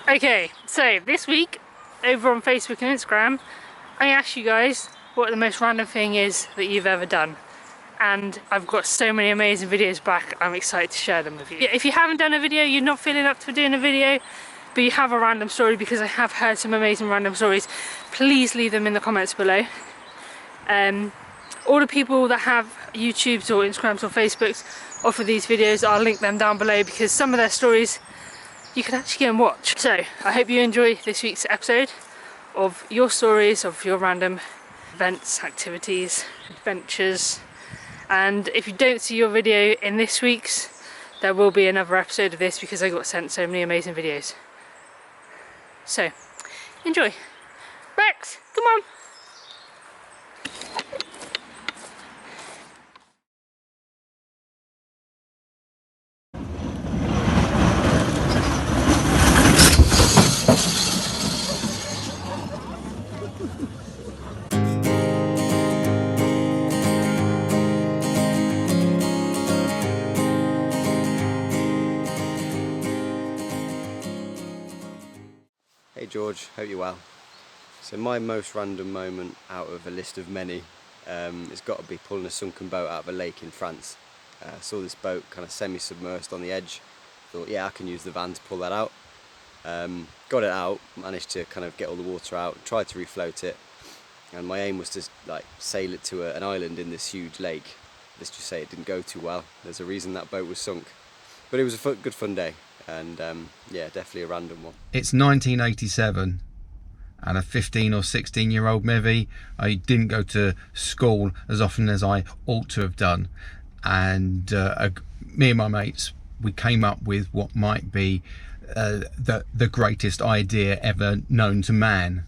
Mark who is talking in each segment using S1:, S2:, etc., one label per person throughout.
S1: Okay, so this week over on Facebook and Instagram I asked you guys what the most random thing is that you've ever done, and I've got so many amazing videos back. I'm excited to share them with you. If you haven't done a video, you're not feeling up to doing a video, but you have a random story, because I have heard some amazing random stories, please leave them in the comments below. All the people that have YouTubes or Instagrams or Facebooks off of these videos, I'll link them down below, because some of their stories you can actually go and watch. So I hope you enjoy this week's episode of your stories of your random events, activities, adventures. And if you don't see your video in this week's, there will be another episode of this, because I got sent so many amazing videos. So enjoy. Rex, come on.
S2: Hey George, hope you're well. So my most random moment out of a list of many has got to be pulling a sunken boat out of a lake in France. I saw this boat kind of semi-submerged on the edge. Thought, yeah, I can use the van to pull that out. Got it out, managed to kind of get all the water out, tried to refloat it, and my aim was to like sail it to an island in this huge lake. Let's just say it didn't go too well. There's a reason that boat was sunk, but it was a good fun day. And yeah, definitely a random one.
S3: It's 1987 and a 15 or 16 year old Mevy. I didn't go to school as often as I ought to have done, and me and my mates, we came up with what might be the greatest idea ever known to man.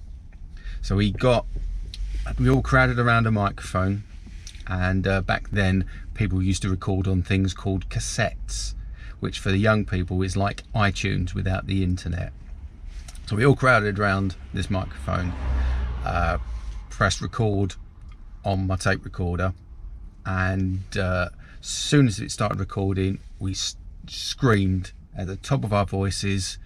S3: So we all crowded around a microphone, and back then people used to record on things called cassettes, which for the young people is like iTunes without the internet. So we all crowded around this microphone, pressed record on my tape recorder, and as soon as it started recording, we screamed at the top of our voices,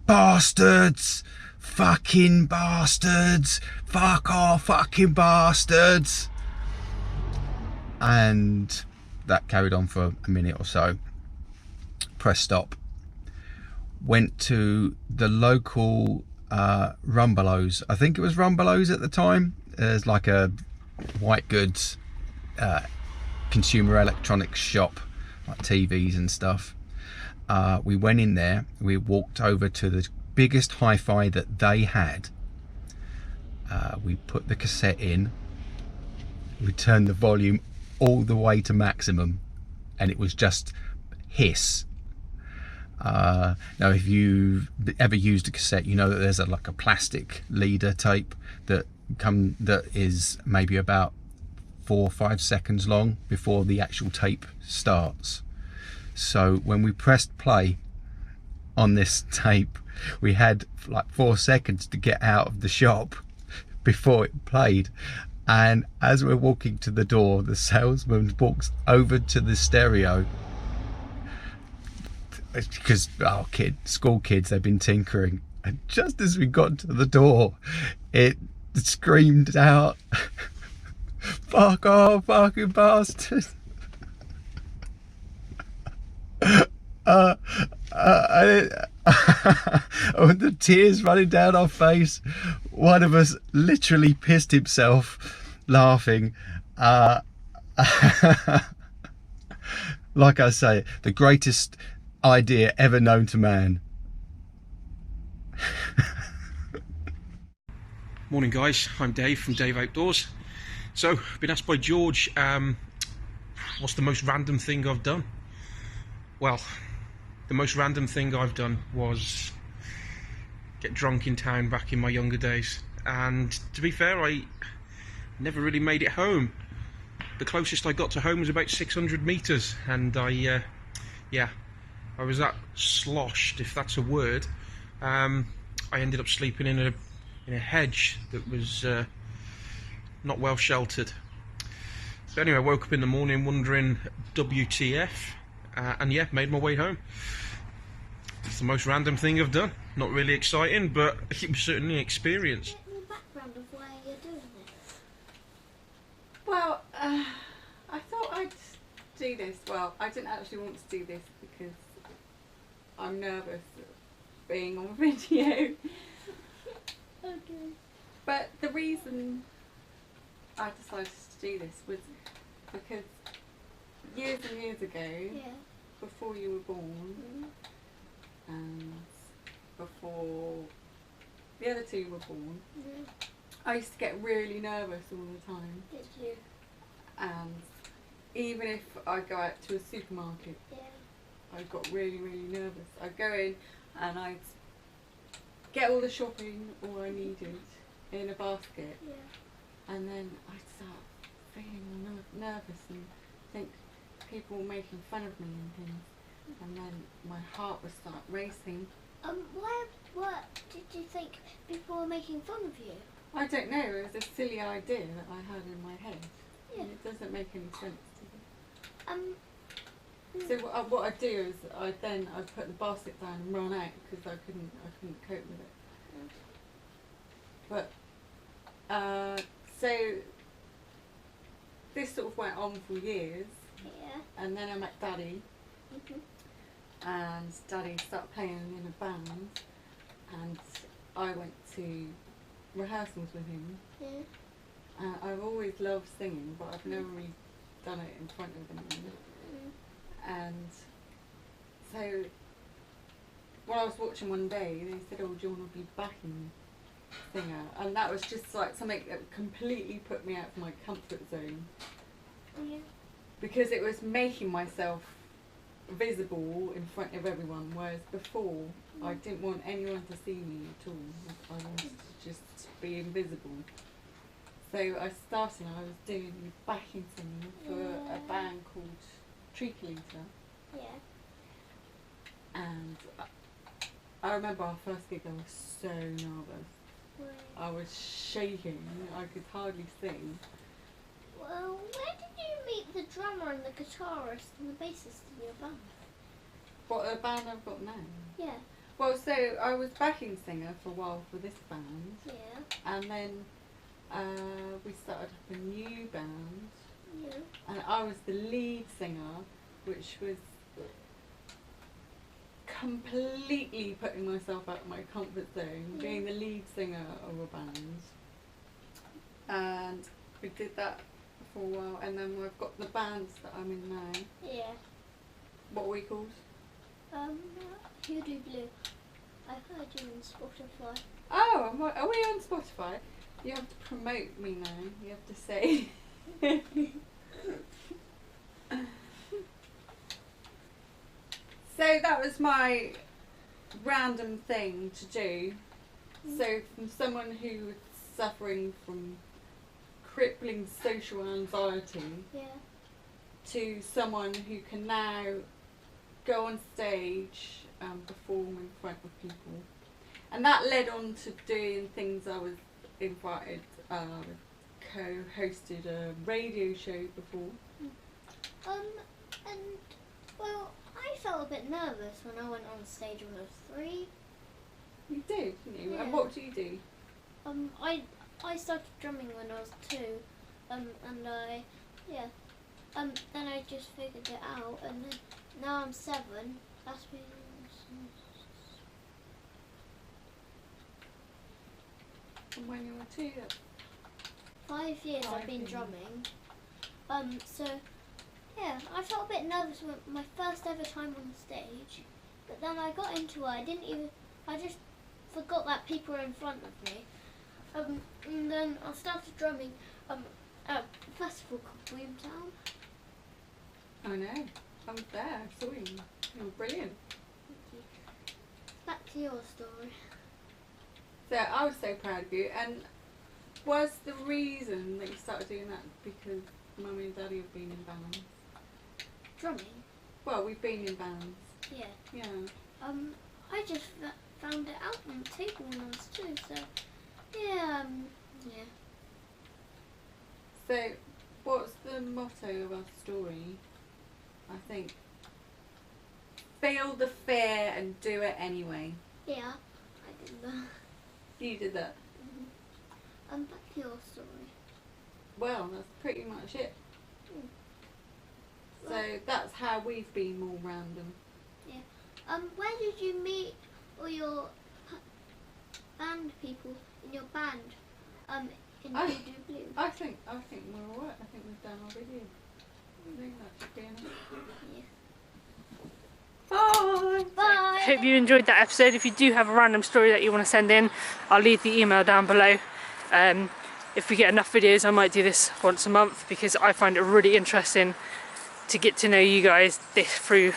S3: "Bastards! Fucking bastards! Fuck off, fucking bastards!" And that carried on for a minute or so. Press stop, went to the local Rumbelows. I think it was Rumbelows at the time. There's like a white goods consumer electronics shop, like TVs and stuff. We went in there, we walked over to the biggest hi-fi that they had. We put the cassette in, we turned the volume all the way to maximum, and it was just hiss. Now if you've ever used a cassette, you know that there's like a plastic leader tape that is maybe about 4 or 5 seconds long before the actual tape starts. So when we pressed play on this tape, we had like 4 seconds to get out of the shop before it played. And as we're walking to the door, the salesman walks over to the stereo, because school kids, they've been tinkering, and just as we got to the door, it screamed out, "Fuck off, fucking bastard!" With the tears running down our face, one of us literally pissed himself laughing. Like I say, the greatest idea ever known to man.
S4: Morning guys, I'm Dave from Dave Outdoors. So, I've been asked by George, what's the most random thing I've done? Well, the most random thing I've done was get drunk in town back in my younger days. And to be fair, I never really made it home. The closest I got to home was about 600 metres, and I was that sloshed, if that's a word. I ended up sleeping in a hedge that was not well sheltered. So anyway, I woke up in the morning wondering WTF, and yeah, made my way home. it's the most random thing I've done. Not really exciting, but it was certainly an experience.
S5: Get the background of why you're doing this.
S6: Well, I thought I'd do this. Well, I didn't actually want to do this because I'm nervous of being on video.
S5: Okay.
S6: But the reason I decided to do this was because years and years ago,
S5: Yeah.
S6: before you were born, and before the other two were born,
S5: Mm.
S6: I used to get really nervous all the time.
S5: Did you?
S6: And even if I go out to a supermarket,
S5: Yeah.
S6: I got really, really nervous. I'd go in and I'd get all the shopping, all I needed, in a basket,
S5: Yeah.
S6: and then I'd start feeling nervous and think people were making fun of me and things, and then my heart would start racing.
S5: What did you think people were making fun of you?
S6: I don't know, it was a silly idea that I had in my head.
S5: Yeah.
S6: And it doesn't make any sense to me. So what I do is I put the basket down and run out because I couldn't cope with it. But so this sort of went on for years,
S5: Yeah.
S6: and then I met Daddy,
S5: Mhm.
S6: and Daddy started playing in a band, and I went to rehearsals with him.
S5: Yeah.
S6: I've always loved singing, but I've never really done it in front of anyone. And so when I was watching one day, they said, "Oh, do you want to be backing singer?" And that was just like something that completely put me out of my comfort zone,
S5: Yeah.
S6: because it was making myself visible in front of everyone, whereas before I didn't want anyone to see me at all. I wanted to just be invisible. So I was doing backing singing for a band called Treacle-Eater.
S5: Yeah.
S6: And I remember our first gig, I was so nervous.
S5: Right.
S6: I was shaking, I could hardly sing.
S5: Well, where did you meet the drummer and the guitarist and the bassist in your band?
S6: What a band I've got now.
S5: Yeah.
S6: Well, so I was backing singer for a while for this band,
S5: Yeah.
S6: and then we started up a new band,
S5: Yeah.
S6: and I was the lead singer, which was completely putting myself out of my comfort zone, being the lead singer of a band. And we did that for a while, and then we've got the bands that I'm in now.
S5: Yeah.
S6: What are we called?
S5: Hoodoo Blue. I heard you on Spotify.
S6: Oh, are we on Spotify? You have to promote me now. You have to say. So that was my random thing to do. So from someone who was suffering from crippling social anxiety
S5: Yeah.
S6: to someone who can now go on stage and perform in front of people. And that led on to doing things. I was invited, co-hosted a radio show before.
S5: And well, I felt a bit nervous when I went on stage when I was 3.
S6: You did, didn't you?
S5: Yeah.
S6: And what do you do?
S5: I started drumming when I was 2. And then I just figured it out, and then now I'm 7. That's been
S6: when you were 2?
S5: 5 years I've
S6: 5
S5: been
S6: years.
S5: drumming. So yeah, I felt a bit nervous when my first ever time on stage, but then I got into it. I just forgot that people were in front of me. And then I started drumming at a festival called Boomtown.
S6: I know. I was there. I saw you. You were brilliant.
S5: Back to your story.
S6: So I was so proud of you. And was the reason that you started doing that because Mummy and Daddy have been in bands?
S5: Drumming?
S6: Well, we've been in bands.
S5: Yeah.
S6: Yeah.
S5: I just found it out on the table when I was 2, so yeah, yeah.
S6: So what's the motto of our story? I think feel the fear and do it anyway.
S5: Yeah, I did that.
S6: You did that.
S5: Back to your story.
S6: Well, that's pretty much it. So that's how we've been more random.
S5: Yeah. Where did you meet all your band people in your band? In Blue Do Blue.
S6: I think we're alright. I think we've done our video. I think that should be enough.
S5: Yeah.
S6: Bye.
S5: Bye.
S1: Hope you enjoyed that episode. If you do have a random story that you want to send in, I'll leave the email down below. If we get enough videos, I might do this once a month because I find it really interesting to get to know you guys through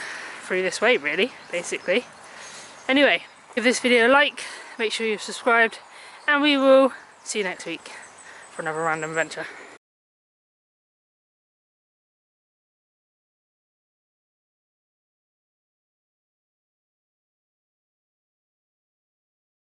S1: this way, really, basically. Anyway, give this video a like, make sure you're subscribed, and we will see you next week for another random adventure.